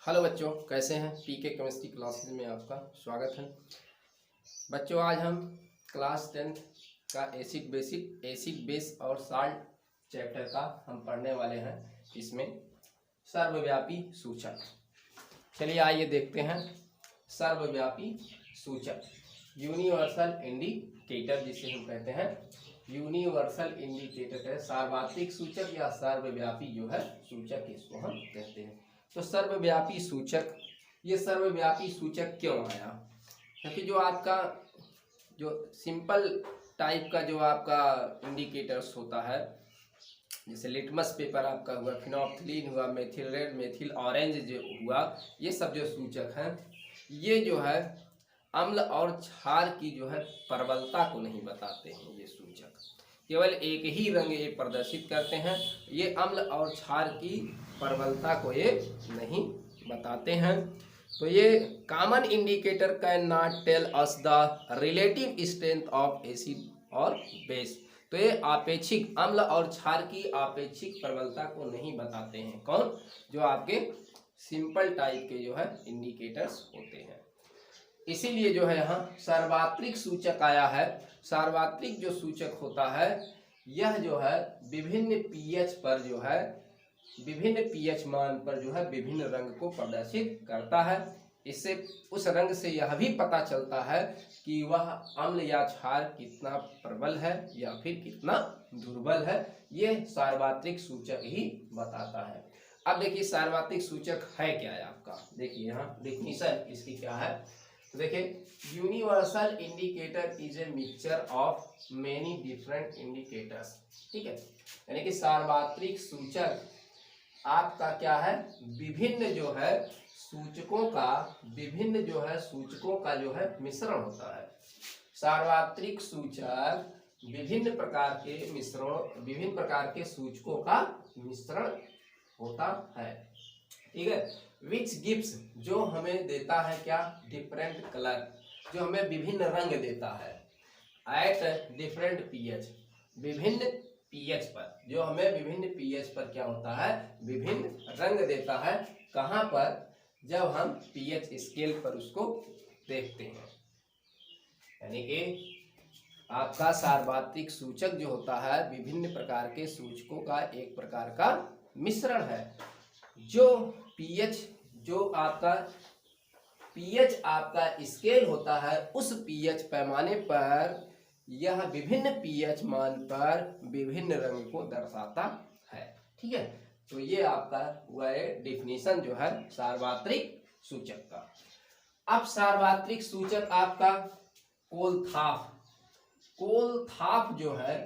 Hello बच्चों, कैसे हैं। पीके केमिस्ट्री क्लासेस में आपका स्वागत है। बच्चों, आज हम क्लास 10 का एसिड बेस और साल्ट चैप्टर का हम पढ़ने वाले हैं। इसमें सर्वव्यापी सूचक। चलिए आइए देखते हैं। सर्वव्यापी सूचक, यूनिवर्सल इंडिकेटर जिसे हम कहते हैं, यूनिवर्सल इंडिकेटर है, सार्वत्रिक सूचक या सर्वव्यापी जो है सूचक, इसको हम कहते हैं। तो सर्वव्यापी सूचक, ये सर्वव्यापी सूचक क्यों आया? क्योंकि जो आपका जो सिंपल टाइप का जो आपका इंडिकेटर्स होता है, जैसे लिटमस पेपर आपका हुआ, फिनोल्फ्थालीन हुआ, मेथिल रेड, मेथिल ऑरेंज जो हुआ, ये सब जो सूचक हैं, ये जो है अम्ल और क्षार की जो है प्रबलता को नहीं बताते हैं। ये सूचक केवल एक ही रंग ये प्रदर्शित करते हैं। ये अम्ल और क्षार की प्रबलता को ये नहीं बताते हैं। तो ये common indicator cannot tell us the relative strength of acid और बेस। तो ये आपेक्षिक अम्ल और क्षार की आपेक्षिक प्रबलता को नहीं बताते हैं। कौन? जो आपके सिंपल टाइप के जो है इंडिकेटर्स होते हैं। इसीलिए जो है यहाँ सार्वत्रिक सूचक आया है। सार्वत्रिक जो सूचक होता है, यह जो है विभिन्न पीएच पर जो है, विभिन्न पीएच मान पर जो है विभिन्न रंग को प्रदर्शित करता है। इससे उस रंग से यह भी पता चलता है कि वह अम्ल या क्षार कितना प्रबल है या फिर कितना दुर्बल है। ये सार्वत्रिक सूचक ही बताता है। अब देखिए सार्वत्रिक सूचक है क्या है आपका। देखिए यहाँ डेफिनेशन इसकी क्या है। तो देखिए, universal indicator is a mixture of many different indicators. ठीक है, यानी कि सार्वत्रिक सूचक आपका क्या है, विभिन्न जो है सूचकों का, विभिन्न जो है सूचकों का जो है मिश्रण होता है। सार्वत्रिक सूचक विभिन्न प्रकार के मिश्रण, विभिन्न प्रकार के सूचकों का मिश्रण होता है। ठीक है, विच गिव्स, जो हमें देता है क्या, डिफरेंट कलर, जो हमें विभिन्न रंग देता है। एट डिफरेंट पीएच, विभिन्न पीएच पर, जो हमें विभिन्न पीएच पर क्या होता है, विभिन्न रंग देता है। कहाँ पर? जब हम पीएच स्केल पर उसको देखते हैं। यानी कि आपका सार्वत्रिक सूचक जो होता है विभिन्न प्रकार के सूचकों का एक प्रकार का मिश्रण है। जो पीएच, जो आपका पीएच आपका स्केल होता है, उस पीएच पैमाने पर यह विभिन्न पीएच मान पर विभिन्न रंग को दर्शाता है। ठीक है, तो ये आपका हुआ है डेफिनेशन जो है सार्वत्रिक सूचक का। अब सार्वत्रिक सूचक आपका कोलथाफ, कोलथाफ जो है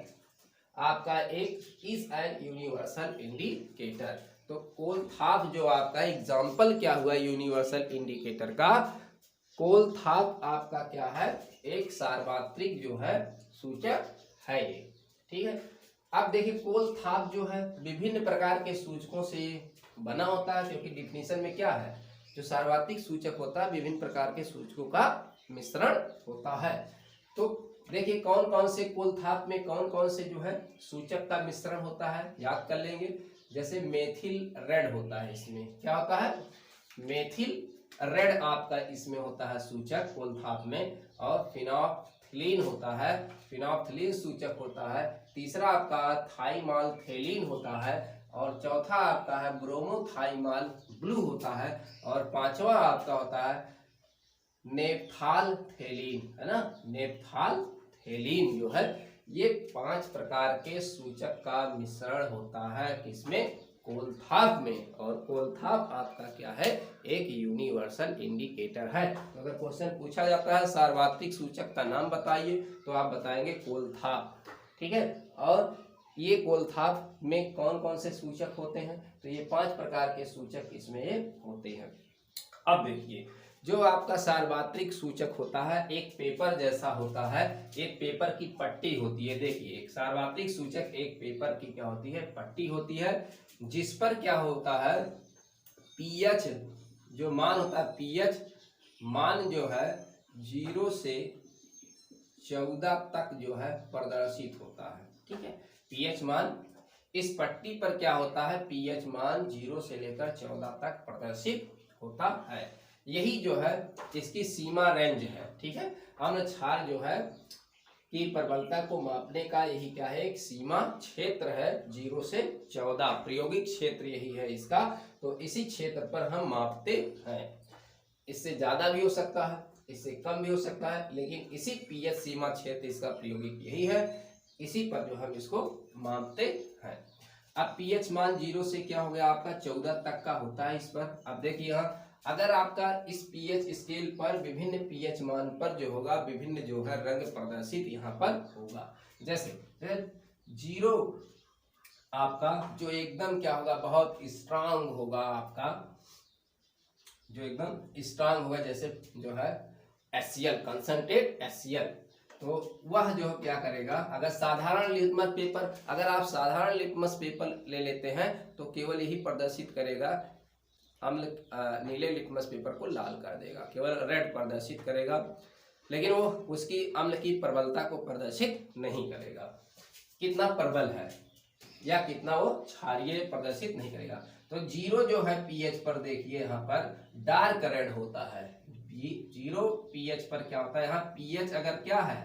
आपका एक इज एन यूनिवर्सल इंडिकेटर। तो कोलथाफ जो आपका एग्जाम्पल क्या हुआ यूनिवर्सल इंडिकेटर का, कोलथाफ आपका क्या है, एक सार्वत्रिक जो है सूचक है ये। ठीक है, अब देखिए कोलथाफ जो है विभिन्न प्रकार के सूचकों से बना होता है, क्योंकि डिफिनेशन में क्या है, जो सार्वत्रिक सूचक होता है विभिन्न प्रकार के सूचकों का मिश्रण होता है। तो देखिए कौन कौन से कोलथाफ में कौन कौन से जो है सूचक का मिश्रण होता है, याद कर लेंगे। जैसे मेथिल रेड होता है, इसमें क्या होता है, मेथिल रेड आपका इसमें होता है सूचक कोलथाफ में। और फिनोल्फ्थालीन होता है, फिनोल्फ्थालीन सूचक होता है। तीसरा आपका थाइमाल्थेलिन होता है। और चौथा आपका है ब्रोमोथाइमाल ब्लू होता है। और पांचवा आपका होता है नेप्थालथेलिन, है ना, नेप्थालथेलिन जो है। ये 5 प्रकार के सूचक का मिश्रण होता है किसमें, कोलथाफ में। और कोलथाफ आपका क्या है, एक यूनिवर्सल इंडिकेटर है। तो अगर क्वेश्चन पूछा जाता है सार्वत्रिक सूचक का नाम बताइए, तो आप बताएंगे कोलथाफ। ठीक है, और ये कोलथाफ में कौन कौन से सूचक होते हैं, तो ये 5 प्रकार के सूचक इसमें होते हैं। अब देखिए, जो आपका सार्वत्रिक सूचक होता है एक पेपर जैसा होता है, एक पेपर की पट्टी होती है। देखिए एक सार्वत्रिक सूचक एक पेपर की क्या होती है, पट्टी होती है, जिस पर क्या होता है, पीएच जो मान होता है, पीएच मान जो है 0 से 14 तक जो है प्रदर्शित होता है। ठीक है, पीएच मान इस पट्टी पर क्या होता है, पीएच मान 0 से लेकर 14 तक प्रदर्शित होता है। यही जो है इसकी सीमा रेंज है। ठीक है, अम्ल क्षार जो है की प्रबलता को मापने का यही क्या है, एक सीमा क्षेत्र है 0 से 14, प्रायोगिक क्षेत्र यही है इसका। तो इसी क्षेत्र पर हम मापते हैं। इससे ज्यादा भी हो सकता है, इससे कम भी हो सकता है, लेकिन इसी पीएच सीमा क्षेत्र इसका प्रायोगिक यही है, इसी पर जो हम इसको मापते हैं। अब पीएच मान 0 से क्या हो गया आपका 14 तक का होता है इस पर। अब देखिए यहाँ अगर आपका इस पीएच स्केल पर विभिन्न पीएच मान पर जो होगा विभिन्न जो है रंग प्रदर्शित यहाँ पर होगा। जैसे 0 आपका जो एकदम क्या होगा, बहुत स्ट्रांग होगा, आपका जो एकदम स्ट्रांग होगा, जैसे जो है HCl, कंसंट्रेट HCl, तो वह जो क्या करेगा, अगर साधारण लिटमस पेपर, अगर आप साधारण लिटमस पेपर ले लेते हैं तो केवल यही प्रदर्शित करेगा, अम्ल नीले लिटमस पेपर को लाल कर देगा, केवल रेड प्रदर्शित करेगा, लेकिन वो उसकी अम्ल की प्रबलता को प्रदर्शित नहीं करेगा, कितना प्रबल है या कितना वो क्षारीय प्रदर्शित नहीं करेगा। तो 0 जो है पीएच पर देखिए यहाँ पर डार्क रेड होता है। 0 पीएच पर क्या होता है, यहाँ पीएच अगर क्या है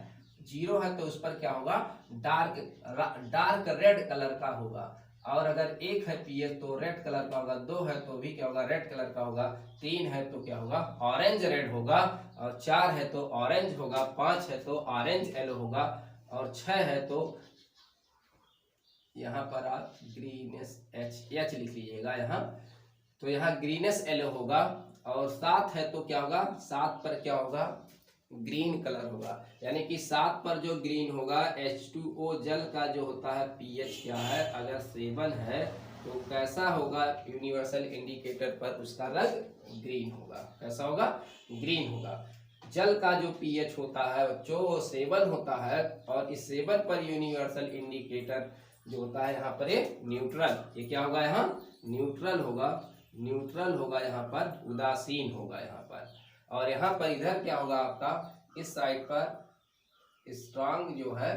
0 है तो उस पर क्या होगा, डार्क रेड कलर का होगा, और अगर 1 है पीएच तो रेड कलर का होगा, 2 है तो भी क्या होगा, रेड कलर का होगा, 3 है तो क्या होगा, ऑरेंज रेड होगा, और 4 है तो ऑरेंज होगा, 5 है तो ऑरेंज येलो होगा, और 6 है तो यहाँ पर आप ग्रीनेस एच लिख लीजिएगा यहाँ, तो यहाँ ग्रीनेस येलो होगा, और 7 है तो क्या होगा, 7 पर क्या होगा, ग्रीन कलर होगा। यानी कि 7 पर जो ग्रीन होगा, H2O जल का जो होता है पीएच क्या है, अगर 7 है तो कैसा होगा, यूनिवर्सल इंडिकेटर पर उसका रंग ग्रीन होगा। कैसा होगा, ग्रीन होगा। जल का जो पीएच होता है जो 7 होता है, और इस 7 पर यूनिवर्सल इंडिकेटर जो होता है यहाँ पर ये न्यूट्रल, ये क्या होगा, यहाँ न्यूट्रल होगा, न्यूट्रल होगा, यहाँ पर उदासीन होगा यहाँ पर। और यहाँ पर इधर क्या होगा आपका, इस साइड पर स्ट्रांग जो है,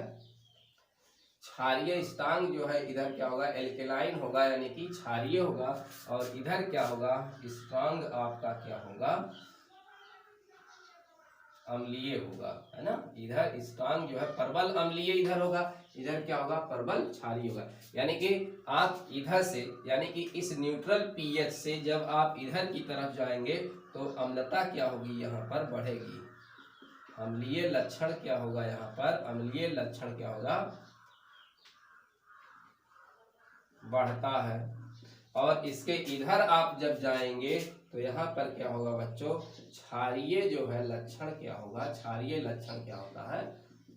क्षारीय स्ट्रांग जो है, इधर क्या होगा, एल्केलाइन होगा, यानी कि क्षारीय होगा, और इधर क्या होगा, स्ट्रांग आपका क्या होगा, अम्लीय होगा, है ना। इधर स्ट्रांग जो है प्रबल अम्लीय इधर होगा, इधर क्या होगा, प्रबल क्षारीय होगा। यानी कि आप इधर से, यानी कि इस न्यूट्रल पीएच से जब आप इधर की तरफ जाएंगे तो अम्लता क्या होगी, यहाँ पर बढ़ेगी, अम्लीय लक्षण क्या होगा, यहाँ पर अम्लीय लक्षण क्या होगा, बढ़ता है। और इसके इधर आप जब जाएंगे तो यहाँ पर क्या होगा बच्चों, क्षारीय जो है लक्षण क्या होगा, क्षारीय लक्षण क्या होता है,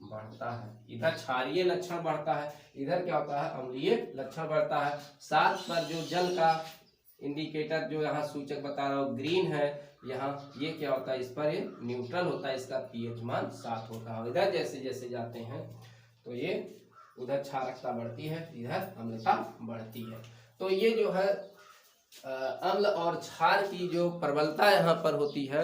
बढ़ता है। इधर क्षारीय लक्षण बढ़ता है, इधर क्या होता है, अम्लीय लक्षण बढ़ता है। 7 पर जो जल का इंडिकेटर जो यहाँ सूचक बता रहा हूँ ग्रीन है, यहाँ ये क्या होता है, इस पर ये न्यूट्रल होता है, इसका पीएच मान 7 होता है। इधर जैसे जैसे जाते हैं तो ये उधर क्षारकता बढ़ती है, इधर अम्लता बढ़ती है। तो ये जो है अम्ल और क्षार की जो प्रबलता यहाँ पर होती है,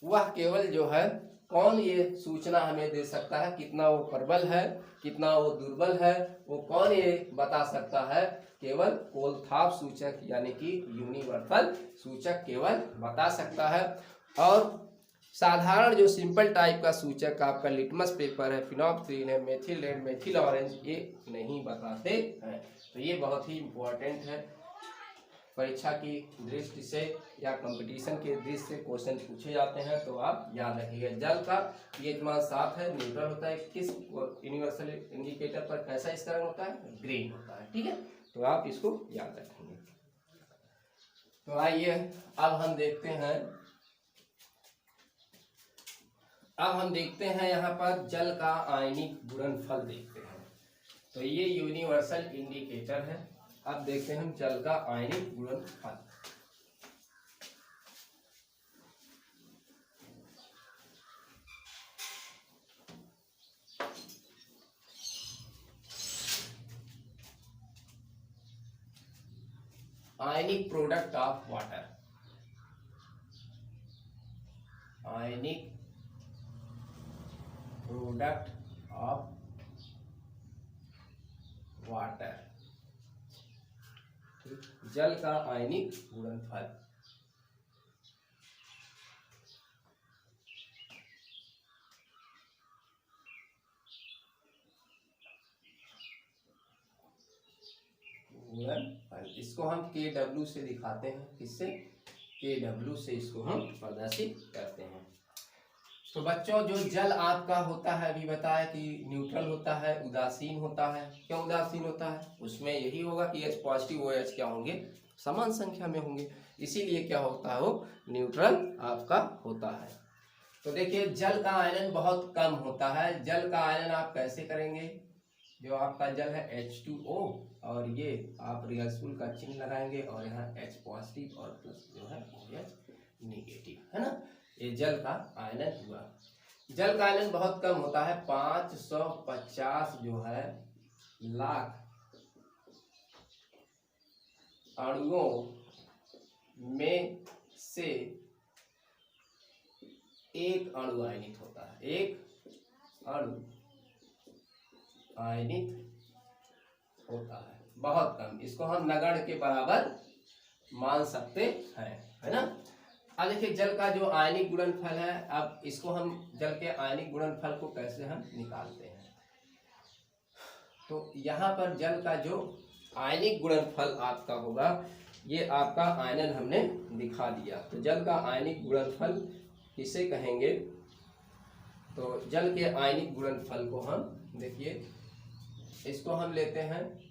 वह केवल जो है कौन ये सूचना हमें दे सकता है, कितना वो प्रबल है कितना वो दुर्बल है, वो कौन ये बता सकता है, केवल कोलथाप सूचक यानी कि यूनिवर्सल सूचक केवल बता सकता है। और साधारण जो सिंपल टाइप का सूचक आपका लिटमस पेपर है, फिनोप्थलीन है, मेथिल रेड, मेथिल ऑरेंज, ये नहीं बताते हैं। तो ये बहुत ही इम्पोर्टेंट है, परीक्षा की दृष्टि से या कंपटीशन के दृष्टि से क्वेश्चन पूछे जाते हैं, तो आप याद रखिएगा। जल का पीएच मान 7 है, न्यूट्रल होता है, किस यूनिवर्सल इंडिकेटर पर कैसा इसका रंग होता है, ग्रीन होता है। ठीक है, तो आप इसको याद रखेंगे। तो आइए अब हम देखते हैं यहाँ पर जल का आयनिक गुणनफल देखते हैं। तो ये यूनिवर्सल इंडिकेटर है। अब देखते हैं हम जल का आयनिक गुणनफल। Ionic product of water, ionic product of water, जल का आयनिक गुणनफल। गुणनफल। इसको हम KW से दिखाते हैं, किससे? KW से इसको हम प्रदर्शित करते हैं। तो बच्चों जो जल आपका होता है, अभी बताया कि न्यूट्रल होता है, उदासीन होता है। क्यों उदासीन होता है? उसमें यही होगा कि H पॉजिटिव OH क्या होंगे? समान संख्या में होंगे, इसीलिए क्या होता है? वो न्यूट्रल आपका होता है। तो देखिए जल का आयनन बहुत कम होता है। जल का आयनन आप कैसे करेंगे? जो आपका जल है H2O, और ये आप रिवर्सिबल का चिन्ह लगाएंगे और यहाँ H पॉजिटिव और प्लस जो है OH निगेटिव, है ना। ये जल का आयनन हुआ। जल का आयनन बहुत कम होता है, 550 जो है लाख अणुओं में से एक अणु आयनित होता है। एक अणु आयनित होता है, बहुत कम। इसको हम नगण्य के बराबर मान सकते हैं, है ना। अब देखिए जल का जो आयनिक गुणनफल है, अब इसको हम जल के आयनिक गुणनफल को कैसे हम निकालते हैं? तो यहाँ पर जल का जो आयनिक गुणनफल आपका होगा, ये आपका आयनन हमने दिखा दिया। तो जल का आयनिक गुणनफल किसे कहेंगे? तो जल के आयनिक गुणनफल को हम देखिए, इसको हम लेते हैं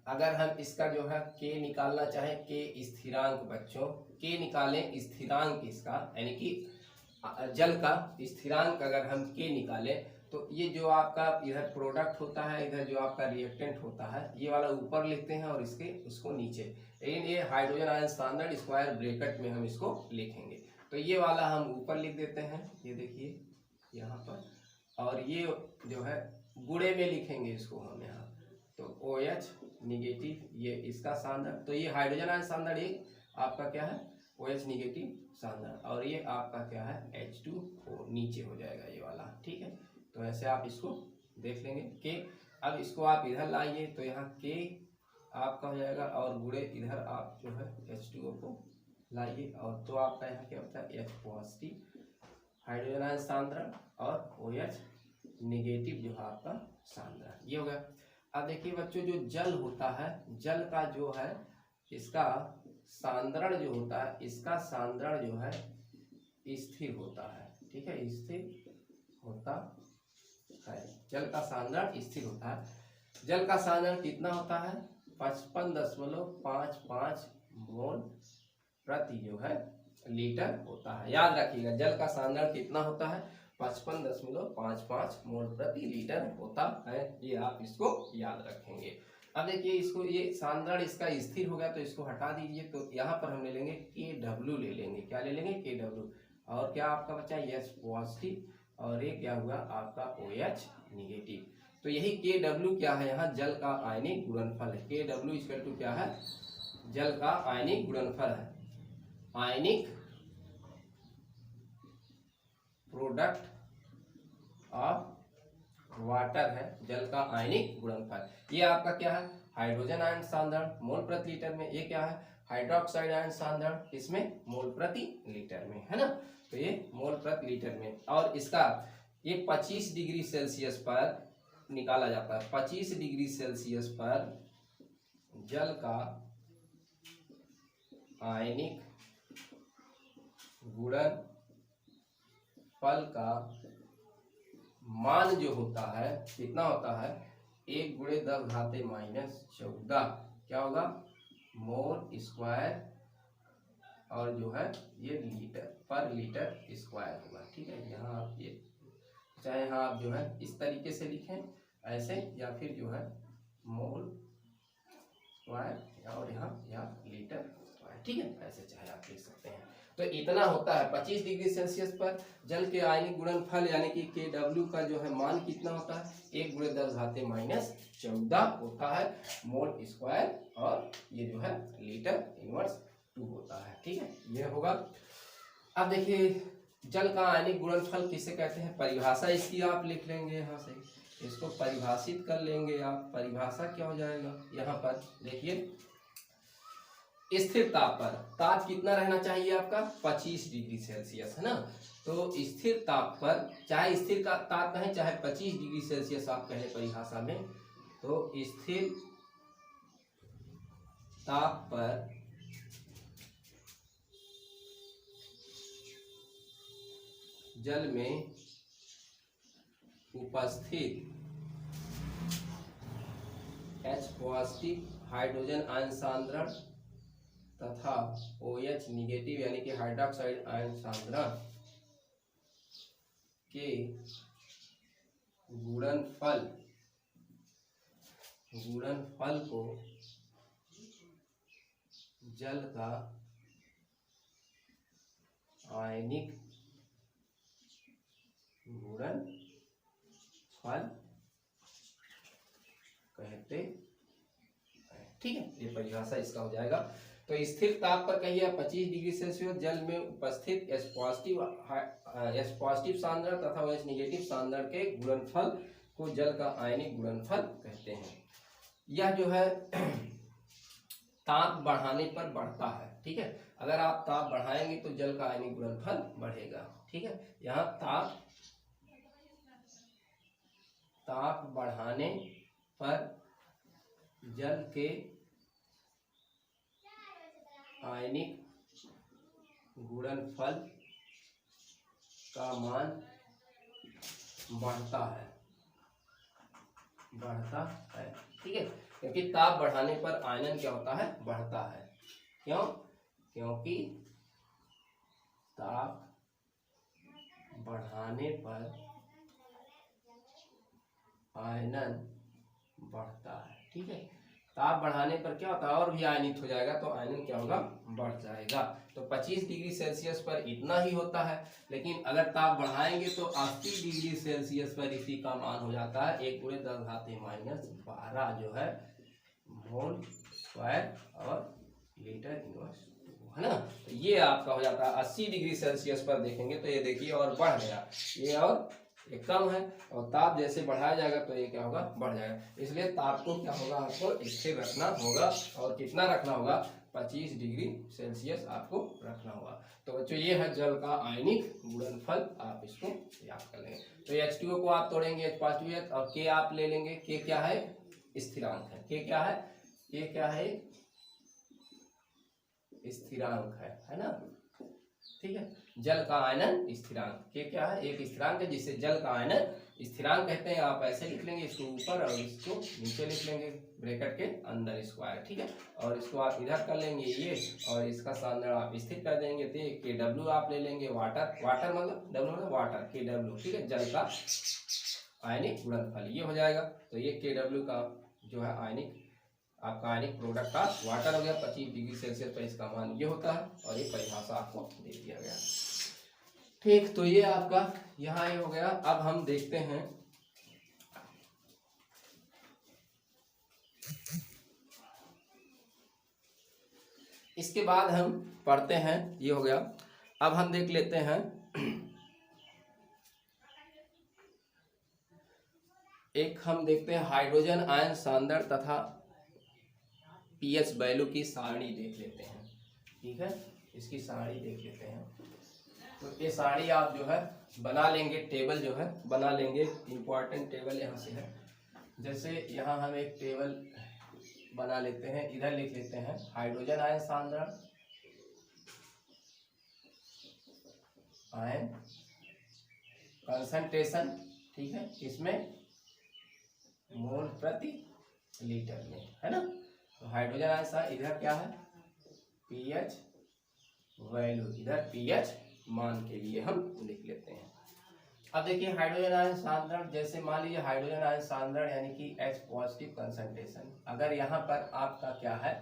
अगर हम इसका जो है K निकालना चाहें, K स्थिरांक बच्चों, K निकालें स्थिरांक इसका, यानी कि जल का स्थिरांक अगर हम K निकालें, तो ये जो आपका इधर प्रोडक्ट होता है, इधर जो आपका रिएक्टेंट होता है, ये वाला ऊपर लिखते हैं और उसको नीचे। लेकिन ये hydrogen ion standard square bracket में हम इसको लिखेंगे। तो ये वाला हम ऊपर लिख देते हैं, ये देखिए यहाँ पर, और ये जो है गुणे में लिखेंगे इसको हम यहाँ। तो OH निगेटिव, ये इसका सांद्रण, तो ये हाइड्रोजन आयन सांद्रण एक आपका क्या है? OH निगेटिव सांद्रण, और ये आपका क्या है? H2O नीचे हो जाएगा ये वाला, ठीक है। तो ऐसे आप इसको देख लेंगे K। अब इसको आप इधर लाइए, तो यहाँ K आपका हो जाएगा, और गुणे इधर आप जो है H2O को लाइए, और तो आपका यहाँ क्या होता है? H पॉजिटिव हाइड्रोजन आयन सांद्रण और OH निगेटिव जो है आपका सांद्रण, ये हो गया। अब देखिए बच्चों जो जल होता है, जल का जो है इसका सांद्रण जो होता है, इसका सांद्रण जो है स्थिर होता है, ठीक है, स्थिर होता है। जल का सांद्रण स्थिर होता है। जल का सांद्रण कितना होता है? 55.55 मोल प्रति जो है लीटर होता है। याद रखिएगा जल का सांद्रण कितना होता है? 55.55 मोल प्रति लीटर होता है। ये आप इसको याद रखेंगे। अब देखिए इसको, ये सांद्रण इसका स्थिर हो गया, तो इसको हटा दीजिए। तो यहाँ पर हम ले लेंगे KW ले लेंगे। क्या ले लेंगे? KW। और क्या आपका बचा? H पॉजिटिव, और ये क्या हुआ आपका OH निगेटिव। तो यही KW क्या है? यहाँ जल का आयनिक गुणनफल है। KW इक्वल टू क्या है? जल का आयनिक गुणनफल है, आयनिक प्रोडक्ट ऑफ वाटर है जल का आयनिक गुणनफल। ये आपका क्या है? हाइड्रोजन आयन सांद्रण मोल प्रति लीटर में। ये क्या है? हाइड्रोक्साइड आयन सांद्रण, इसमें मोल प्रति लीटर में, है ना। तो ये मोल प्रति लीटर में, और इसका ये 25 डिग्री सेल्सियस पर निकाला जाता है। 25 डिग्री सेल्सियस पर जल का आयनिक गुणनफल का मान जो होता है कितना होता है? 1 × 10⁻⁻14 क्या होगा? मोल स्क्वायर, और जो है ये लीटर पर लीटर स्क्वायर होगा, ठीक है। यहाँ आप ये चाहे यहाँ आप जो है इस तरीके से लिखें ऐसे, या फिर जो है मोल स्क्वायर, और यहाँ लीटर स्क्वायर, ठीक है, ऐसे चाहे आप लिख सकते हैं। तो इतना होता है 25 डिग्री सेल्सियस पर जल के आयनिक गुणनफल यानी कि KW का जो है मान कितना होता है? 1 × 10⁻⁻14 होता है मोल स्क्वायर, और ये जो है लीटर इनवर्स 2 होता है, ठीक है, ये होगा। अब देखिए जल का आयनिक गुणनफल किसे कहते हैं? परिभाषा इसकी आप लिख लेंगे, यहाँ से इसको परिभाषित कर लेंगे आप। परिभाषा क्या हो जाएगा? यहाँ पर देखिए स्थिर ताप पर, ताप कितना रहना चाहिए आपका 25 डिग्री सेल्सियस, है ना। तो स्थिर ताप पर, चाहे स्थिर का ताप कहें चाहे 25 डिग्री सेल्सियस आप कहें परिभाषा में, तो स्थिर ताप पर जल में उपस्थित H पॉजिटिव हाइड्रोजन आयन सांद्रण तथा OH निगेटिव यानी कि हाइड्रोक्साइड आयन सांद्रण के गुणनफल को जल का आयनिक गुणनफल कहते हैं। ठीक है, ये परिभाषा इसका हो जाएगा। तो स्थिर ताप पर कहिए 25 डिग्री सेल्सियस जल में उपस्थित H पॉजिटिव सांद्रण तथा OH निगेटिव सांद्रण के गुणनफल को जल का आयनिक गुणनफल कहते हैं। यह जो है ताप बढ़ाने पर बढ़ता है। ठीक है, अगर आप ताप बढ़ाएंगे तो जल का आयनिक गुणनफल बढ़ेगा। ठीक है, यहाँ ताप बढ़ाने पर जल के आयनिक गुणनफल का मान बढ़ता है। ठीक है, क्योंकि ताप बढ़ाने पर आयनन क्या होता है, बढ़ता है। क्यों? क्योंकि ताप बढ़ाने पर आयनन बढ़ता है। ठीक है, ताप बढ़ाने पर क्या होता है, और भी आयनित हो जाएगा तो आयनन क्या होगा, बढ़ जाएगा। तो 25 डिग्री सेल्सियस पर इतना ही होता है, लेकिन अगर ताप बढ़ाएंगे तो 80 डिग्री सेल्सियस पर इसी का मान हो जाता है 1 × 10⁻12 जो है मोल स्क्वायर और लीटर इनवर्स, है ना। तो ये आपका हो जाता है 80 डिग्री सेल्सियस पर देखेंगे तो ये देखिए और बढ़ गया, ये और ये कम है, और ताप जैसे बढ़ाया जाएगा तो ये क्या होगा, बढ़ जाएगा। इसलिए ताप को क्या होगा, आपको स्थिर रखना होगा। और कितना रखना होगा, 25 डिग्री सेल्सियस आपको रखना होगा। तो बच्चों ये है जल का आयनिक गुणनफल, आप इसको याद कर लेंगे। तो H2O को आप तोड़ेंगे H पॉजिटिव और K आप ले लेंगे। K क्या है, स्थिरांक है। K क्या है, K क्या है, स्थिरांक है ना। ठीक है, जल का आयनन स्थिरांक K क्या है, एक स्थिरांक है जिसे जल का आयनन स्थिरांक कहते हैं। आप ऐसे लिख लेंगे, इसको ऊपर और इसको नीचे लिख लेंगे ब्रैकेट के अंदर स्क्वायर। ठीक है, और इसको आप इधर कर लेंगे ये, और इसका सांद्रण आप स्थिर कर देंगे तो KW आप ले लेंगे। वाटर मतलब W मतलब वाटर, KW। ठीक है, जल का आयनिक गुणनफल ये हो जाएगा। तो ये KW का जो है आयनिक, आपका आयनिक प्रोडक्ट का वाटर हो गया। 25 डिग्री सेल्सियस पर इसका मान ये होता है, और ये परिभाषा आपको दे दिया गया। ठीक, तो ये आपका यहाँ ये हो गया। अब हम देखते हैं इसके बाद हम पढ़ते हैं, ये हो गया। अब हम देख लेते हैं एक हम देखते हैं हाइड्रोजन आयन सांद्रण तथा पीएच वैल्यू की सारणी देख लेते हैं। ठीक है, इसकी सारणी देख लेते हैं। तो ये सारणी आप जो है बना लेंगे, टेबल जो है बना लेंगे। इंपॉर्टेंट टेबल यहाँ से है। जैसे यहाँ हम एक टेबल बना लेते हैं, इधर लिख लेते हैं हाइड्रोजन आयन सांद्रण, आयन कंसंट्रेशन। ठीक है, इसमें मोल प्रति लीटर में, है ना। तो हाइड्रोजन आयन इधर क्या है, पीएच वैल्यू, इधर पीएच मान के लिए हम लिख लेते हैं। अब देखिए हाइड्रोजन आयन सांद्रण, जैसे मान लीजिए हाइड्रोजन आयन सांद्रण यानी कि H पॉजिटिव कंसंट्रेशन, अगर यहाँ पर आपका क्या है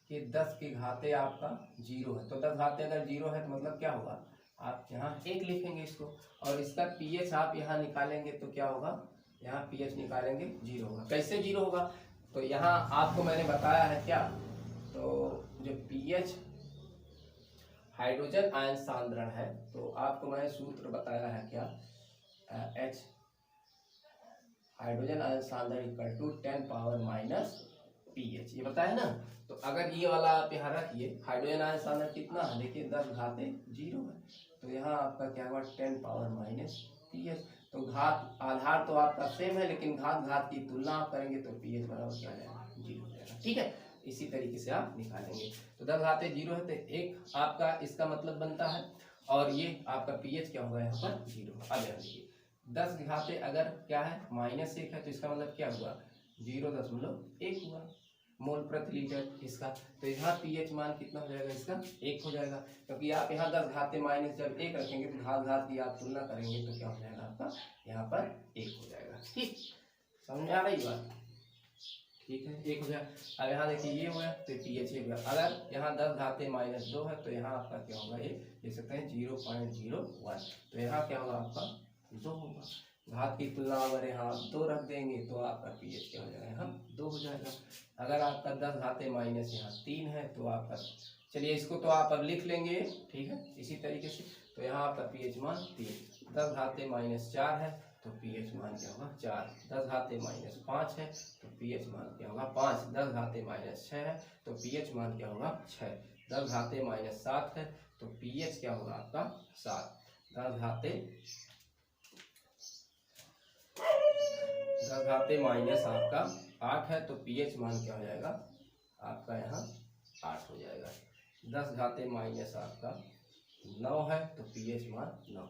कि 10 की घाते आपका 0 है, तो 10 घाते अगर 0 है तो मतलब क्या होगा, आप यहाँ 1 लिखेंगे इसको, और इसका पीएच आप यहाँ निकालेंगे तो क्या होगा, यहाँ पीएच निकालेंगे 0 होगा। कैसे 0 होगा, तो यहाँ आपको मैंने बताया है क्या, तो जो पीएच हाइड्रोजन आयन सांद्रण है, तो आपको मैंने सूत्र बताया है क्या, H हाइड्रोजन आयन सांद्रण इक्वल टू 10⁻⁻⁴ pH, ये बताया ना। तो अगर ये वाला आप यहाँ रखिए, हाइड्रोजन आयन सांद्रता कितना है, देखिए 10 घाते 0 है, तो यहाँ आपका क्या हुआ 10 पावर माइनस pH। तो घात आधार तो आपका सेम है, लेकिन घात घात की तुलना आप करेंगे तो pH बराबर क्या जाएगा 0 हो जाएगा। ठीक है, इसी तरीके से आप निकालेंगे। तो 10 घाते 0 है तो एक आपका इसका मतलब बनता है, और ये आपका pH क्या होगा यहाँ पर 0। अब देखिए 10 घाते अगर क्या है -1 है, तो इसका मतलब क्या हुआ 0.1 हुआ मोल प्रति लीटर इसका। तो यहाँ pH मान कितना हो जाएगा इसका 1 हो जाएगा, क्योंकि आप यहाँ 10 घाते माइनस जब 1 रखेंगे तो घात घात की आप तुलना करेंगे तो क्या हो जाएगा आपका यहाँ पर 1 हो जाएगा। ठीक, समझ में आ रही बात? ठीक है, 1 हो गया। अब यहाँ देखिए ये हुआ तो pH 1 हुआ। अगर यहाँ 10 घाते -2 है तो यहाँ आपका क्या होगा, ये देख सकते हैं 0.01, तो यहाँ क्या होगा आपका 2 होगा। घात की तुलना अगर यहाँ 2 रख देंगे तो आपका pH क्या हो जाएगा, यहाँ 2 हो जाएगा। अगर आपका 10 घाते माइनस यहाँ 3 है तो आपका, चलिए इसको तो आप अब लिख लेंगे, ठीक है, इसी तरीके से। तो यहाँ आपका pH मान 3, 10 घाते -4 है तो pH मान क्या होगा 4, 10 घाते -5 है तो pH मान क्या होगा 5, 10 घाते -6 है तो pH मान क्या होगा 6, 10 घाते -7 है तो pH क्या होगा आपका 7, 10 घाते आपका 8 है तो pH मान क्या हो जाएगा आपका यहाँ 8 हो जाएगा। 10 घाते माइनस आपका 9 है तो pH मान 9,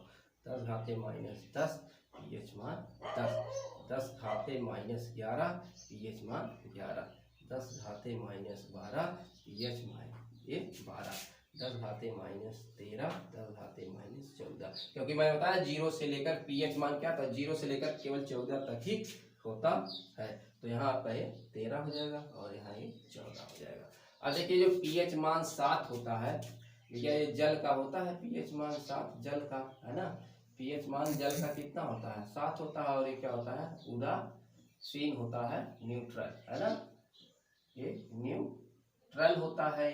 10 घाते -10 pH मान 10, 10 घाते -11 pH मान 11, 10 घाते -12 pH मान ये 12, 10 घाते -13, 10 घाते -14, क्योंकि मैंने बताया 0 से लेकर pH मान क्या था, 0 से लेकर केवल 14 तक ही होता है। तो यहाँ आपका ये 13 हो जाएगा और यहाँ ये 14 हो जाएगा। अब देखिए जो pH मान 7 होता है, क्या ये जल का होता है pH मान 7, जल का है ना, pH मान जल का कितना होता है 7 होता है, और ये क्या होता है उदासीन होता है, न्यूट्रल है ना, ये न्यूट्रल होता है,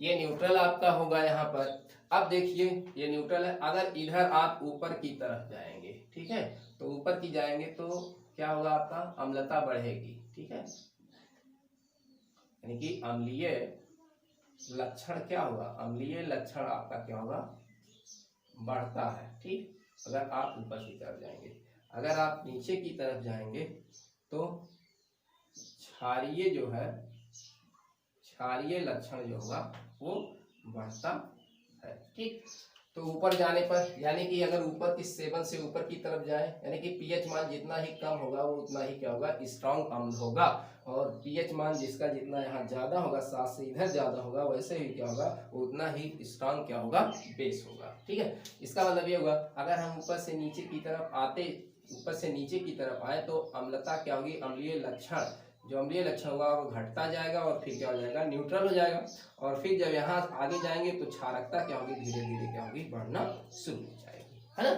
ये न्यूट्रल आपका होगा यहाँ पर। अब देखिए ये न्यूट्रल है, अगर इधर आप ऊपर की तरफ जाएंगे, ठीक है, तो ऊपर की जाएंगे तो क्या होगा आपका अम्लता बढ़ेगी, ठीक है, यानी कि अम्लीय लक्षण क्या होगा, अम्लीय लक्षण आपका क्या होगा बढ़ता है। ठीक, अगर आप ऊपर की तरफ जाएंगे, अगर आप नीचे की तरफ जाएंगे तो क्षारीय जो है, क्षारीय लक्षण जो होगा वो बढ़ता है। ठीक, तो ऊपर जाने पर यानी कि अगर ऊपर की 7 से ऊपर की तरफ जाए, यानी कि pH मान जितना ही कम होगा वो उतना ही क्या होगा स्ट्रॉन्ग अम्ल होगा, और pH मान जिसका जितना यहाँ ज्यादा होगा 7 से इधर ज्यादा होगा, वैसे ही क्या होगा उतना ही स्ट्रॉन्ग क्या होगा बेस होगा। ठीक है, इसका मतलब ये होगा अगर हम ऊपर से नीचे की तरफ आते, ऊपर से नीचे की तरफ आए तो अम्लता क्या होगी, अम्लीय लक्षण, जो अम्लीय लक्षण होगा वो घटता जाएगा और फिर क्या हो जाएगा न्यूट्रल हो जाएगा, और फिर जब यहाँ आगे जाएंगे तो क्षारकता क्या होगी धीरे धीरे क्या होगी बढ़ना शुरू हो जाएगी, है ना,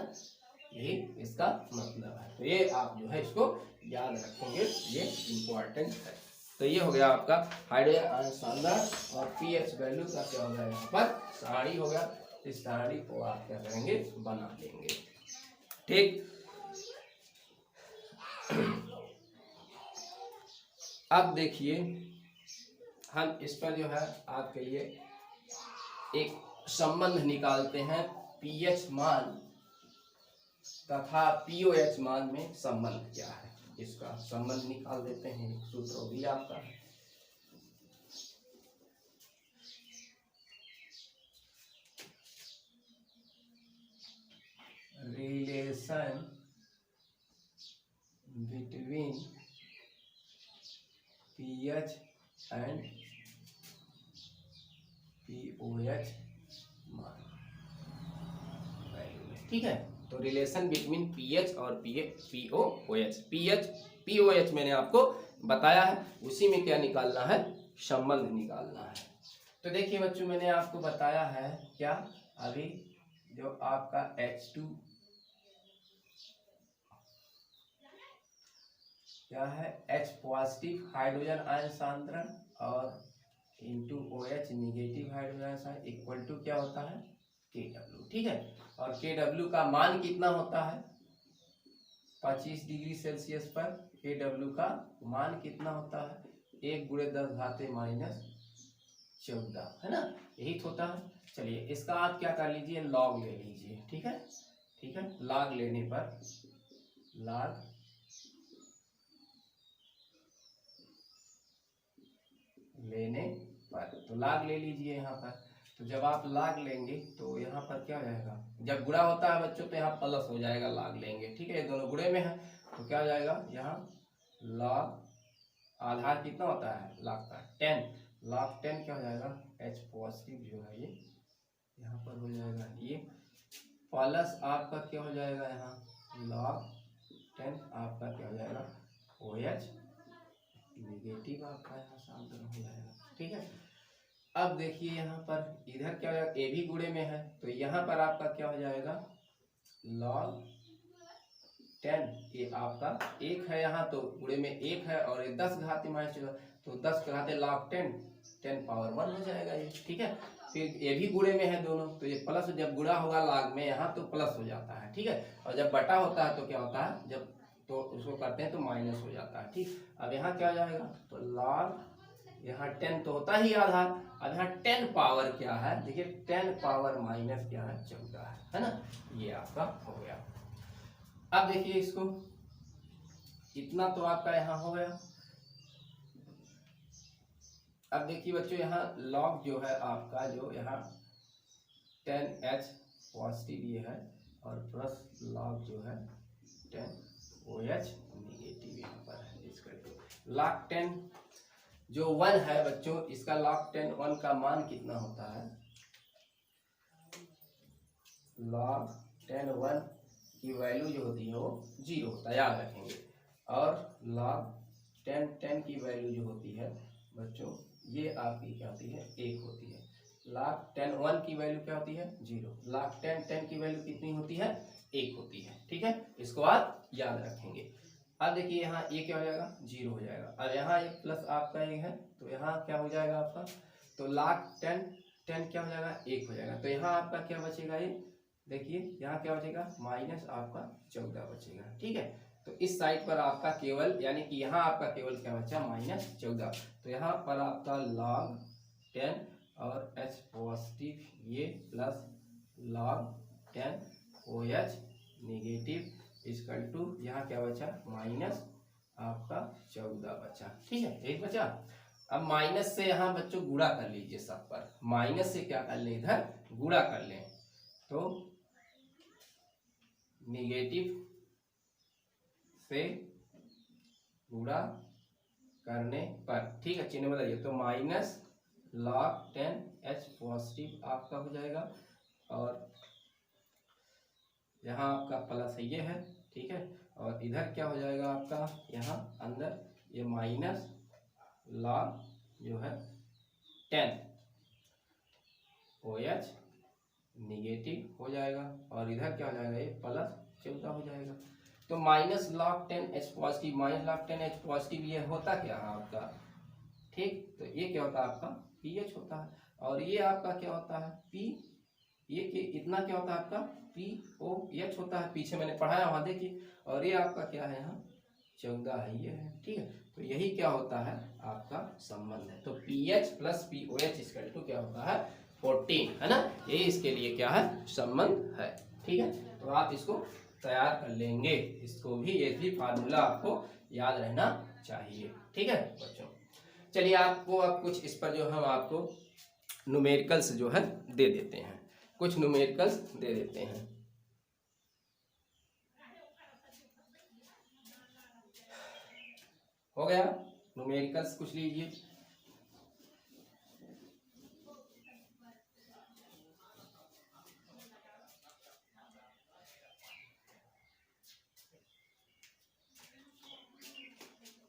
यही इसका मतलब है। तो ये आप जो है इसको याद रखेंगे, ये इम्पोर्टेंट है। तो ये हो गया आपका हाइड्रोजन आयन सांद्रता और pH वैल्यू का क्या हो गया यहाँ पर सारणी हो गया, इस सारणी को आप क्या करेंगे बना लेंगे। ठीक, अब देखिए हम इस पर जो है आपके लिए एक संबंध निकालते हैं, pH मान तथा pOH मान में संबंध क्या है, इसका संबंध निकाल देते हैं। एक सूत्र भी आपका है, relation between pH and pOH मान। ठीक है, तो रिलेशन बिटवीन pH और pOH, pOH मैंने आपको बताया है, उसी में क्या निकालना है संबंध निकालना है। तो देखिए बच्चों मैंने आपको बताया है क्या, अभी जो आपका H2 क्या है H पॉजिटिव हाइड्रोजन आयन सांद्रण और into OH negative hydrogen ion सांद्रण इक्वल टू क्या होता है KW। ठीक है, और KW का मान कितना होता है 25 डिग्री सेल्सियस पर KW का मान कितना होता है 1×10⁻14 है ना, यही तो होता है। चलिए इसका आप क्या कर लीजिए, लॉग ले लीजिए। ठीक है, ठीक है, लॉग लेने पर तो लॉग ले लीजिए यहाँ पर। तो जब आप लॉग लेंगे तो यहाँ पर क्या हो जाएगा, जब गुणा होता है बच्चों तो यहाँ प्लस हो जाएगा, लॉग लेंगे। ठीक है, ये दोनों गुणे में है तो क्या हो जाएगा, यहाँ लॉग आधार कितना होता है लॉग का 10, लॉग 10 क्या हो जाएगा, H पॉजिटिव जो है ये यहाँ पर हो जाएगा, ये प्लस आपका क्या हो जाएगा, यहाँ log 10 आपका क्या हो जाएगा OH नेगेटिव आपका यहाँ शांत हो जाएगा। ठीक है, अब देखिए यहाँ पर इधर क्या हो जाएगा, ए भी गुणे में है तो यहाँ पर आपका क्या हो जाएगा log 10, ये आपका 1 है यहाँ तो गुणे में 1 है और ये 10 घात -14 तो 10 घाते log 10 पावर 1 हो जाएगा ये। ठीक है, फिर ये भी गुणे में है दोनों तो ये प्लस, जब गुणा होगा log में यहाँ तो प्लस हो जाता है। ठीक है, और जब बटा होता है तो क्या होता है, जब तो उसको करते हैं तो माइनस हो जाता है। ठीक, अब यहाँ क्या हो जाएगा, तो log यहाँ 10 तो होता ही आधार, अब यहाँ 10 पावर क्या है, देखिए 10 पावर माइनस क्या है 14 है ना, ये आपका हो गया। अब देखिए इसको, इतना तो आपका यहाँ हो गया। अब देखिए बच्चों यहाँ log जो है आपका, जो यहाँ 10H पॉजिटिव ये है और प्लस log जो है 10OH नेगेटिव यहाँ पर है। इसका log 10 जो 1 है बच्चों, इसका log 10 1 का मान कितना होता है, log 10 1 की वैल्यू जो होती है वो 0 होता है, याद रखेंगे। और log 10 की वैल्यू जो होती है बच्चों, ये आपकी क्या होती है 1 होती है। log 10 1 की वैल्यू क्या होती है 0, log 10 की वैल्यू कितनी होती है 1 होती है। ठीक है, इसको आप याद रखेंगे। अब देखिए यहाँ ये क्या हो जाएगा 0 हो जाएगा, अब यहाँ एक प्लस आपका एक है तो यहाँ क्या हो जाएगा आपका, तो log 10 क्या हो जाएगा 1 हो जाएगा, तो यहाँ आपका क्या बचेगा, ये देखिए यहाँ क्या बचेगा माइनस आपका 14 बचेगा। ठीक है, तो इस साइड पर आपका केवल, यानी कि यहाँ आपका केवल क्या बचा -14, तो यहाँ पर आपका log 10 और H पॉजिटिव ये plus log 10 OH negative equal to यहाँ क्या बचा माइनस आपका 14 बचा। ठीक है, एक बचा। अब माइनस से यहाँ बच्चों गुणा कर लीजिए, सब पर माइनस से क्या कर लें, इधर गुणा कर लें, तो नेगेटिव से गुणा करने पर, ठीक है चिन्ह बताइए, तो माइनस log 10 H पॉजिटिव आपका हो जाएगा और यहाँ आपका प्लस है ये है। ठीक है, और इधर क्या हो जाएगा आपका, यहाँ अंदर ये माइनस log जो है 10 OH निगेटिव हो जाएगा और इधर क्या हो जाएगा ये प्लस 14 हो जाएगा। तो minus log 10 H positive minus log 10 H positive ये होता क्या है आपका, ठीक, तो ये क्या होता है आपका pH होता है, और ये आपका क्या होता है P, ये इतना क्या होता है आपका POH होता है, पीछे मैंने पढ़ाया वहाँ देखिए, और ये आपका क्या है यहाँ 14 है ये है। ठीक है, तो यही क्या होता है आपका संबंध है, तो pH plus POH equal to क्या होता है 14 है ना, यही इसके लिए क्या है संबंध है। ठीक है, तो आप इसको तैयार कर लेंगे, इसको भी, ये भी फार्मूला आपको याद रहना चाहिए। ठीक है बच्चों, चलिए आपको अब कुछ इस पर जो हम आपको न्यूमेरिकल्स जो है दे देते हैं, कुछ न्यूमेरिकल्स दे देते हैं। हो गया, न्यूमेरिकल्स कुछ लीजिए।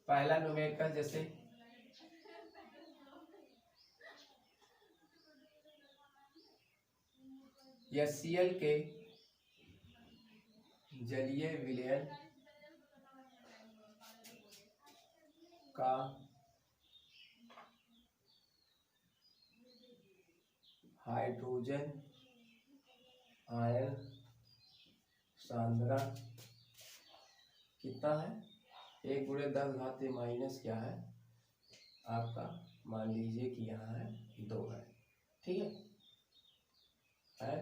पहला न्यूमेरिकल जैसे HCl के जलीय विलयन का हाइड्रोजन आयन सांद्रता कितना है, 1 × 10⁻⁻ क्या है आपका मान लीजिए कि यहाँ है 2 है, ठीक है।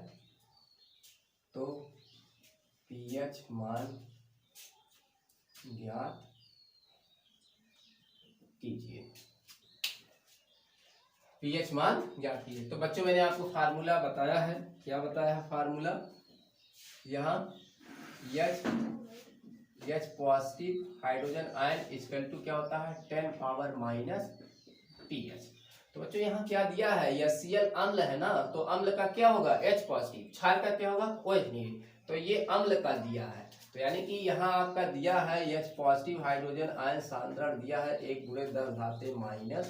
तो pH मान ज्ञात कीजिए, pH मान ज्ञात कीजिए। तो बच्चों मैंने आपको फार्मूला बताया है, क्या बताया है फार्मूला, यहाँ H positive hydrogen ion equal to क्या होता है 10 पावर माइनस pH। तो बच्चों यहाँ क्या दिया है, HCl अम्ल है ना, तो अम्ल का क्या होगा H पॉजिटिव, क्षार का क्या होगा OH नेगेटिव, तो ये अम्ल का दिया है। तो यानी कि यहाँ आपका दिया है H पॉजिटिव हाइड्रोजन आयन सांद्रण दिया है 1 × 10⁻⁻²,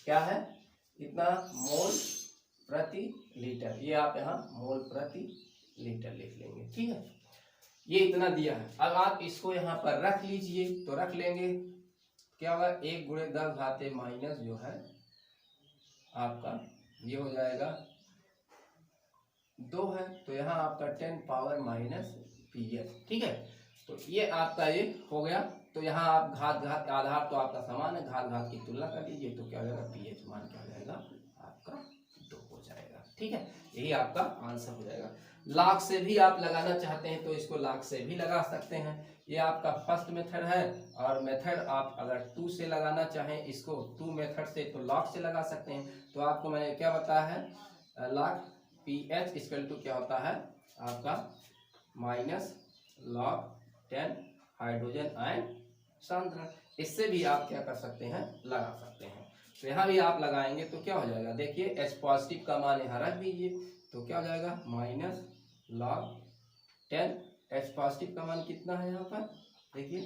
क्या है इतना मोल प्रति लीटर, ये आप यहाँ मोल प्रति लीटर लिख लेंगे, ठीक है। ये इतना दिया है। अब आप इसको यहाँ पर रख लीजिए, तो रख लेंगे क्या होगा 1 × 10⁻⁻, जो है आपका ये हो जाएगा 2 है, तो यहाँ आपका 10 पावर माइनस pH, ठीक है। तो ये आपका ये हो गया। तो यहाँ आप घात आधार तो आपका समान है, घात की तुलना कर लीजिए, तो क्या हो जाएगा pH मान क्या हो जाएगा आपका 2 हो जाएगा, ठीक है। यही आपका आंसर हो जाएगा। लाख से भी आप लगाना चाहते हैं तो इसको लाख से भी लगा सकते हैं, ये आपका फर्स्ट मेथड है। और मेथड आप अगर 2 से लगाना चाहें इसको 2 मेथड से, तो लाख से लगा सकते हैं। तो आपको मैंने क्या बताया है, लाख pH इक्वल टू क्या होता है आपका माइनस log 10 हाइड्रोजन आयन सांद्रण। इससे भी आप क्या कर सकते हैं, लगा सकते हैं। तो यहाँ भी आप लगाएंगे तो क्या हो जाएगा, देखिए H पॉजिटिव का मान यहाँ रख दीजिए, तो क्या हो जाएगा माइनस log 10, H पॉजिटिव का मान कितना है यहाँ पर, देखिए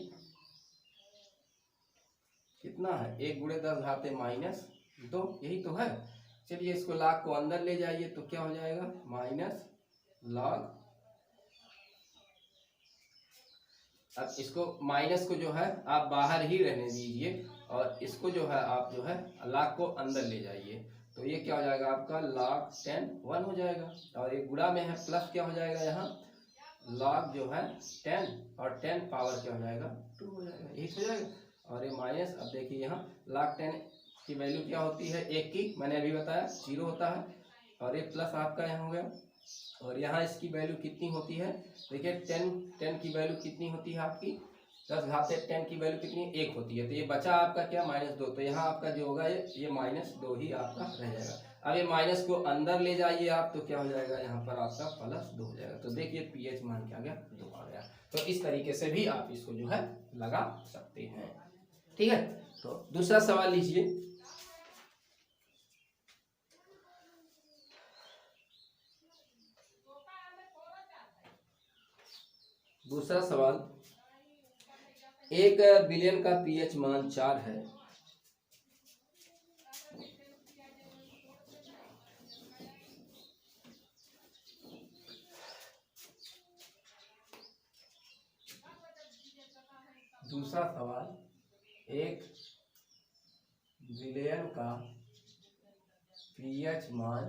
कितना है 1 × 10⁻⁻², यही तो है। चलिए इसको log को अंदर ले जाइए, तो क्या हो जाएगा माइनस log, अब इसको माइनस को जो है आप बाहर ही रहने दीजिए, और इसको जो है आप जो है log को अंदर ले जाइए, तो ये क्या हो जाएगा आपका log 10 1 हो जाएगा, और ये गुणा में है प्लस क्या हो जाएगा यहाँ log जो है 10 और 10 पावर क्या हो जाएगा 2 हो जाएगा, यही हो जाएगा। और ये माइनस, अब देखिए यहाँ log 10 की वैल्यू क्या होती है 1 की, मैंने अभी बताया 0 होता है, और ये प्लस आपका यहाँ हो गया, और यहाँ इसकी वैल्यू कितनी होती है, देखिए 10 की वैल्यू कितनी होती है आपकी 10⁻10 की वैल्यू कितनी 1 होती है, तो ये बचा आपका क्या -2, तो यहाँ आपका जो होगा ये -2 ही आपका रह जाएगा। अब ये माइनस को अंदर ले जाइए आप, तो क्या हो जाएगा यहाँ पर आपका +2 हो जाएगा। तो देखिए pH मान क्या आ गया 2 आ गया। तो इस तरीके से भी आप इसको जो है लगा सकते हैं, ठीक है। तो दूसरा सवाल लीजिए, दूसरा सवाल, 1 बिलियन का pH मान 4 है, दूसरा सवाल 1 बिलियन का pH मान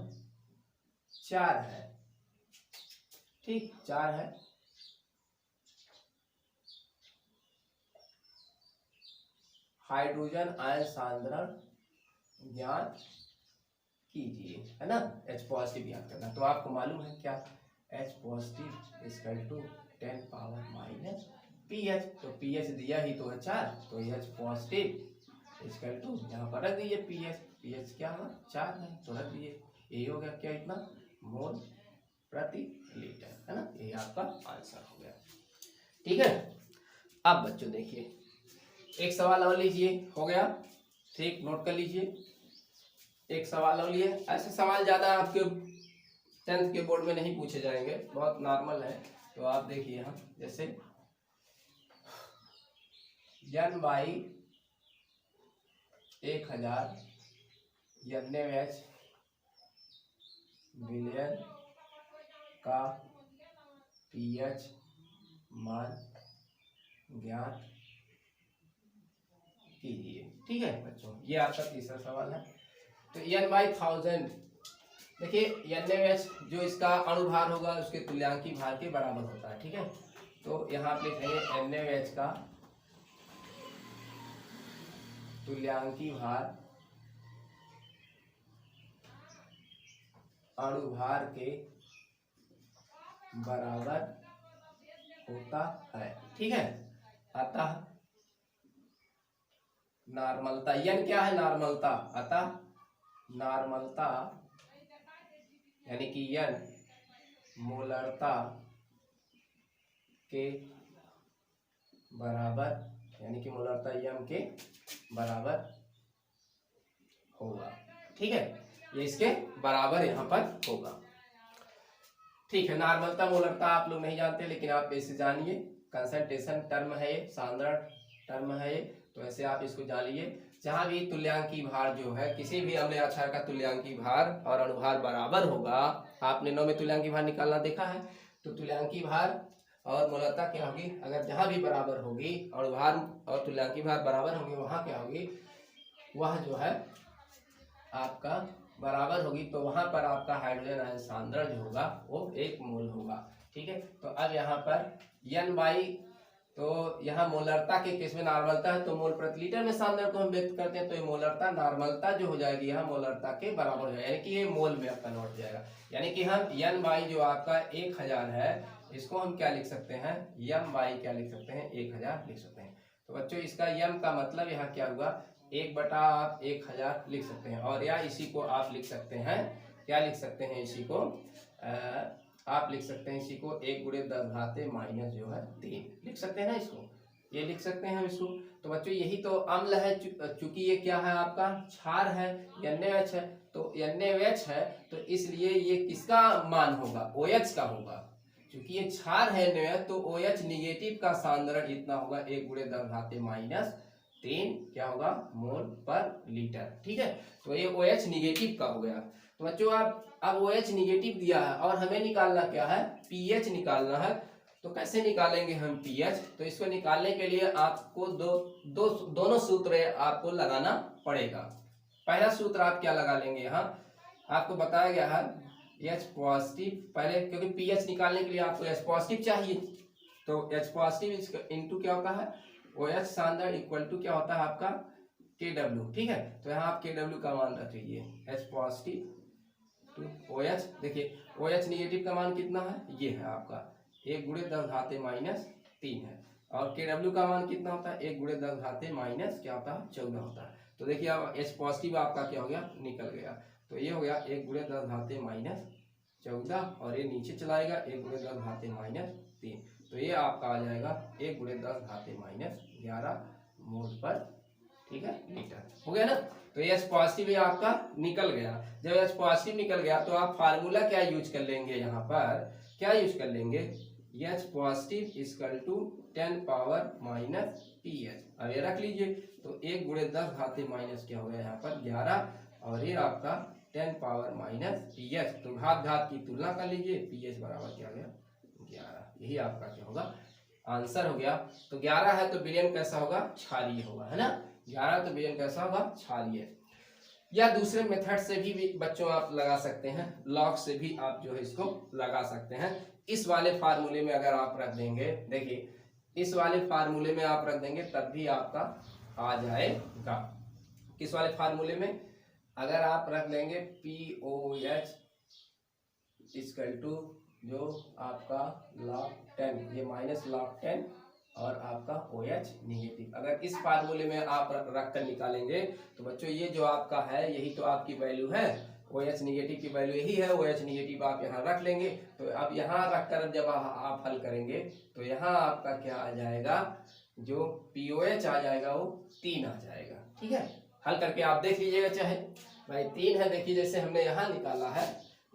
4 है, ठीक 4 है। हाइड्रोजन आयन सांद्रण ज्ञात कीजिए, है ना। H पॉजिटिव ज्ञात करना, तो आपको मालूम है क्या H positive equal to 10 power minus pH, तो pH दिया ही तो है 4, तो H पॉजिटिव इक्वल टू यहाँ पर रख दीजिए pH क्या है 4 है, तो रख दीजिए, यही हो गया क्या इतना मोल प्रति लीटर, है ना। ये आपका आंसर हो गया, ठीक है। अब बच्चों देखिए एक सवाल और लीजिए, हो गया ठीक, नोट कर लीजिए। एक सवाल और लिए, ऐसे सवाल ज्यादा आपके 10th के बोर्ड में नहीं पूछे जाएंगे, बहुत नॉर्मल है। तो आप देखिए यहाँ जैसे N/1000 NaOH बिलियन का pH मान ज्ञात कीजिए, ठीक है बच्चों। ये आपका तीसरा सवाल है। तो N/1000, देखिए NaOH जो इसका अणुभार होगा उसके तुल्यांकी भार के बराबर होता है, ठीक है। तो यहाँ आप लिखेंगे NaOH का तुल्यांकी भार अणुभार के बराबर होता है। ठीक है, अतः नॉर्मलता, यन क्या है नॉर्मलता, अतः नॉर्मलता यानी कि यन मोलरता के बराबर, यानी कि मोलरता यम के बराबर होगा। ठीक है, ये इसके बराबर यहाँ पर होगा। ठीक है, नॉर्मलता मोलरता आप लोग नहीं जानते, लेकिन आप इसे जानिए, कंसंट्रेशन टर्म है ये, सांद्रण टर्म है ये, तो ऐसे आप इसको जानिए। जहां भी तुल्यांकी भार जो है, किसी भी अम्लीय क्षार का तुल्यांकी भार और अणुभार बराबर होगा, आपने 9 में तुल्यांकी भार निकालना देखा है, तो तुल्यांकी भार और मोलरता क्या होगी, अगर जहां भी बराबर होगी, अणुभार और तुल्यांकी भार बराबर होंगे, वहां क्या होगी, वह जो है आपका बराबर होगी, तो वहां पर आपका हाइड्रोजन आयन सांद्रण जो होगा वो 1 मोल होगा। ठीक है, तो अब यहाँ पर n बाई, तो यहाँ मोलरता के केस में नॉर्मलता है तो मोल प्रति लीटर में सांद्रण को हम व्यक्त करते हैं, तो ये मोलरता नॉर्मलता जो हो जाएगी यहाँ मोलरता के बराबर हो जाएगा, यानी कि ये मोल में कन्वर्ट हो जाएगा। यानी कि हम n बाई जो आपका 1000 है, इसको हम क्या लिख सकते हैं, m बाई क्या लिख सकते हैं, 1000 लिख सकते हैं। तो बच्चों इसका m का मतलब यहाँ क्या हुआ, 1 बटा आप 1000 लिख सकते हैं, और या इसी को आप लिख सकते हैं, क्या लिख सकते हैं, इसी को आप लिख सकते हैं, इसी को 1 गुणे 10 घाते माइनस जो है 3 लिख सकते हैं ना, इसको ये लिख सकते हैं हम इसको। तो बच्चों यही तो अम्ल है, चूंकि ये क्या है आपका क्षार है, NaOH है, तो NaOH है, तो इसलिए ये किसका मान होगा, OH का होगा। क्योंकि ये क्षार है NaOH, तो OH निगेटिव का सांद्रण इतना होगा 1 गुणे 10 घाते माइनस 3 क्या होगा मोल पर लीटर। ठीक है, तो ये OH निगेटिव का हो गया। तो बच्चों आप अब OH निगेटिव दिया है और हमें निकालना क्या है, pH निकालना है। तो कैसे निकालेंगे हम pH, तो इसको निकालने के लिए आपको दोनों सूत्र आपको लगाना पड़ेगा। पहला सूत्र आप क्या लगा लेंगे, यहाँ आपको बताया गया है H पॉजिटिव पहले, क्योंकि pH निकालने के लिए आपको H पॉजिटिव चाहिए, तो H पॉजिटिव इंटू क्या होता है, OH सांद्रण इक्वल टू क्या होता है आपका KW। ठीक है, तो यहाँ आप KW का मान रख लीजिए, H पॉजिटिव टू OH, देखिए OH निगेटिव का मान कितना है, ये है आपका 1 गुणे 10 घाते माइनस 3 है, और KW का मान कितना होता है, 1 गुणे 10 घाते माइनस क्या होता है 14 होता है। तो देखिए अब H पॉजिटिव आपका क्या हो गया, निकल गया, तो ये हो गया 1 गुणे 10 घाते माइनस 14, और ये नीचे चलाएगा 1 गुणे 10 घाते माइनस 3, तो ये आपका आ जाएगा 1 गुणे 10 घाते माइनस 11 मोल पर, ठीक है, लीटर हो गया ना। तो H पॉजिटिव आपका निकल गया। जब H पॉजिटिव निकल गया तो आप फार्मूला क्या यूज कर लेंगे, यहाँ पर क्या यूज कर लेंगे, H positive equal to 10 power minus pH। अब ये रख लीजिए, तो 1 गुणे 10 घाते माइनस क्या हो गया यहाँ पर 11, और ये आपका 10 पावर माइनस pH, तो घात घात की तुलना कर लीजिए, pH बराबर क्या हो गया 11, यही आपका क्या होगा आंसर हो गया। तो 11 है तो विलयन कैसा होगा, क्षारीय होगा, है ना, 11 तो विलयन कैसा होगा, क्षारीय। या दूसरे मेथड से भी बच्चों आप लगा सकते हैं, लॉग से भी आप जो है इसको लगा सकते हैं। इस वाले फार्मूले में अगर आप रख देंगे, देखिए इस वाले फार्मूले में आप रख देंगे तब भी आपका आ जाएगा। किस वाले फार्मूले में, अगर आप रख लेंगे POH इक्वल टू जो आपका log 10, ये माइनस log 10 और आपका OH निगेटिव, अगर इस फार्मूले में आप रख कर निकालेंगे तो बच्चों ये जो आपका है यही तो आपकी वैल्यू है, OH निगेटिव की वैल्यू यही है, OH निगेटिव आप यहाँ रख लेंगे। तो अब यहाँ रख कर जब आप हल करेंगे तो यहाँ आपका क्या आ जाएगा, जो POH आ जाएगा वो 3 आ जाएगा। ठीक है, हल करके आप देख लीजिएगा, चाहे भाई 3 है, देखिए जैसे हमने यहाँ निकाला है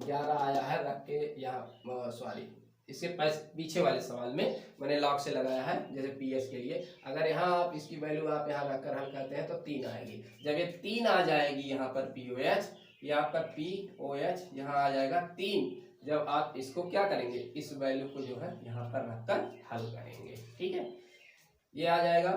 11 आया है, रख के यहाँ सॉरी इसके पीछे वाले सवाल में मैंने लॉग से लगाया है जैसे pH के लिए, अगर यहाँ आप इसकी वैल्यू आप यहाँ रखकर हल करते हैं तो 3 आएगी। जब ये 3 आ जाएगी यहाँ पर POH, ये आपका POH यहाँ आ जाएगा 3, जब आप इसको क्या करेंगे, इस वैल्यू को जो है यहाँ पर रखकर हल करेंगे। ठीक है, ये आ जाएगा,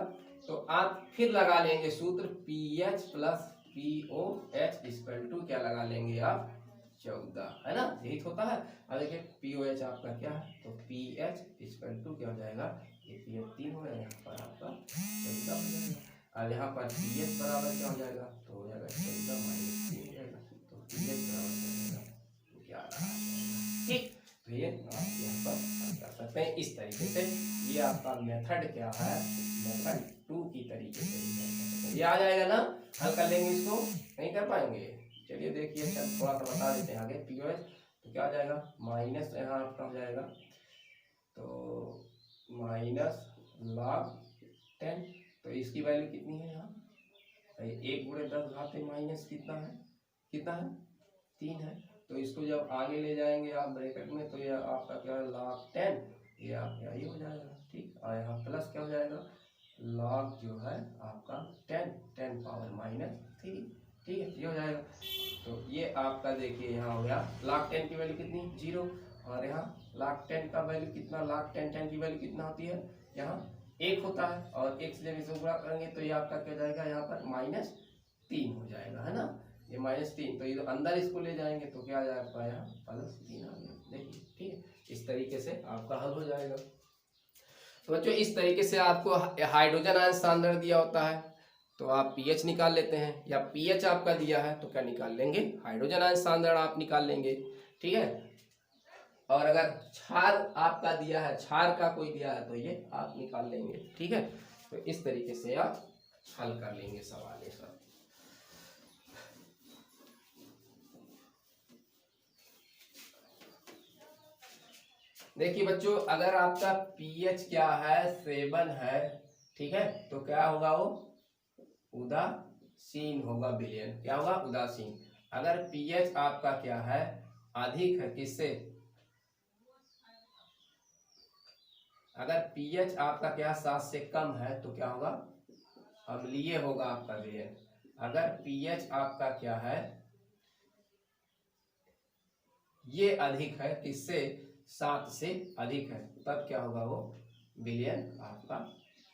तो आप फिर लगा लेंगे सूत्र pH plus POH equal to क्या लगा लेंगे आप 14, है ना, यही होता है। अब देखिए POH आपका क्या है, तो PH इक्वल टू क्या हो जाएगा, ये PH 3 हो गया, यहाँ पर आपका 14 हो जाएगा। अब यहाँ पर पी एच बराबर क्या हो जाएगा, तो हो जाएगा 14 माइनस 3 हो जाएगा, तो पी एच बराबर क्या हो जाएगा 11 आ जाएगा। ठीक, तो ये आप यहाँ पर हल कर सकते हैं इस तरीके से। ये आपका मेथड क्या है, मेथड 2 की तरीके से ये आ जाएगा ना। हल कर लेंगे इसको, नहीं कर पाएंगे। चलिए देखिए, चल थोड़ा सा बता देते हैं आगे। पी ओ एच तो क्या आ जाएगा, माइनस यहाँ आपका हो जाएगा तो माइनस log 10, तो इसकी वैल्यू कितनी है यहाँ, 1/10 माइनस कितना है, कितना है 3 है। तो इसको जब आगे ले जाएंगे आप ब्रैकेट में, तो ये आपका क्या है log 10, ये आपका ये हो जाएगा। ठीक, और यहाँ प्लस क्या हो जाएगा, log जो है आपका 10 पावर माइनस 3। ठीक है, ये हो जाएगा। तो ये आपका देखिए यहाँ हो गया log 10 की वैल्यू कितनी 0, और यहाँ log 10 का वैल्यू कितना, log 10 की वैल्यू कितना होती है, यहाँ 1 होता है, और 1 से जब इसे गुणा करेंगे तो ये आपका क्या जाएगा, यहाँ पर -3 हो जाएगा, है ना। ये -3, तो ये अंदर इसको ले जाएंगे तो क्या आ जाएगा, यहाँ +3 आ गया। देखिए, ठीक है, इस तरीके से आपका हल हो जाएगा। तो बच्चों इस तरीके से आपको हाइड्रोजन आयन सांद्रण दिया होता है तो आप पीएच निकाल लेते हैं, या पीएच आपका दिया है तो क्या निकाल लेंगे, हाइड्रोजन आयन सांद्रण आप निकाल लेंगे। ठीक है, और अगर क्षार आपका दिया है, क्षार का कोई दिया है तो ये आप निकाल लेंगे। ठीक है, तो इस तरीके से आप हल कर लेंगे सवाल ये सब। देखिए बच्चों, अगर आपका पीएच क्या है 7 है, ठीक है, तो क्या होगा, वो उदासीन होगा विलयन, क्या होगा, उदासीन। अगर पीएच आपका क्या है अधिक है, किससे, अगर पीएच आपका क्या 7 से कम है तो क्या होगा, अम्लीय होगा आपका विलयन। अगर पीएच आपका क्या है ये अधिक है, किससे, 7 से अधिक है, तब क्या होगा, वो विलयन आपका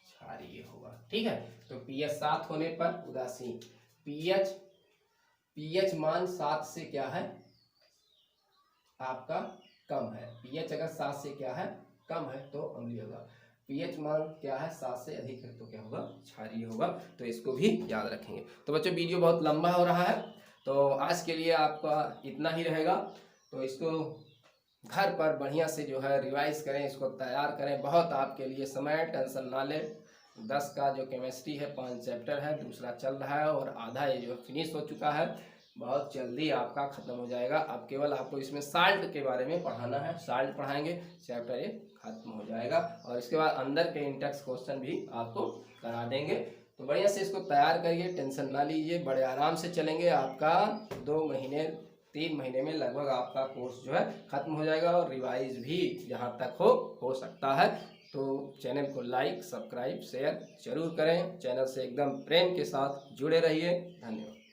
क्षारीय होगा। ठीक है, तो पीएच 7 होने पर उदासीन, पीएच मान 7 से क्या है आपका कम है, पीएच अगर 7 से क्या है कम है तो अम्लीय होगा, पीएच मान क्या है 7 से अधिक है तो क्या होगा, क्षारीय होगा। तो इसको भी याद रखेंगे। तो बच्चों वीडियो बहुत लंबा हो रहा है, तो आज के लिए आपका इतना ही रहेगा। तो इसको घर पर बढ़िया से जो है रिवाइज करें, इसको तैयार करें, बहुत आपके लिए समय, टेंशन ना लें। 10 का जो केमिस्ट्री है 5 चैप्टर है, दूसरा चल रहा है और आधा ये जो फिनिश हो चुका है, बहुत जल्दी आपका ख़त्म हो जाएगा। अब केवल आपको इसमें साल्ट के बारे में पढ़ाना है, साल्ट पढ़ाएंगे, चैप्टर ये खत्म हो जाएगा, और इसके बाद अंदर के इंटेक्स क्वेश्चन भी आपको करा देंगे। तो बढ़िया से इसको तैयार करिए, टेंशन ना लीजिए, बड़े आराम से चलेंगे। आपका 2 महीने 3 महीने में लगभग आपका कोर्स जो है ख़त्म हो जाएगा, और रिवाइज भी जहाँ तक हो सकता है। तो चैनल को लाइक, सब्सक्राइब, शेयर जरूर करें, चैनल से एकदम प्रेम के साथ जुड़े रहिए। धन्यवाद।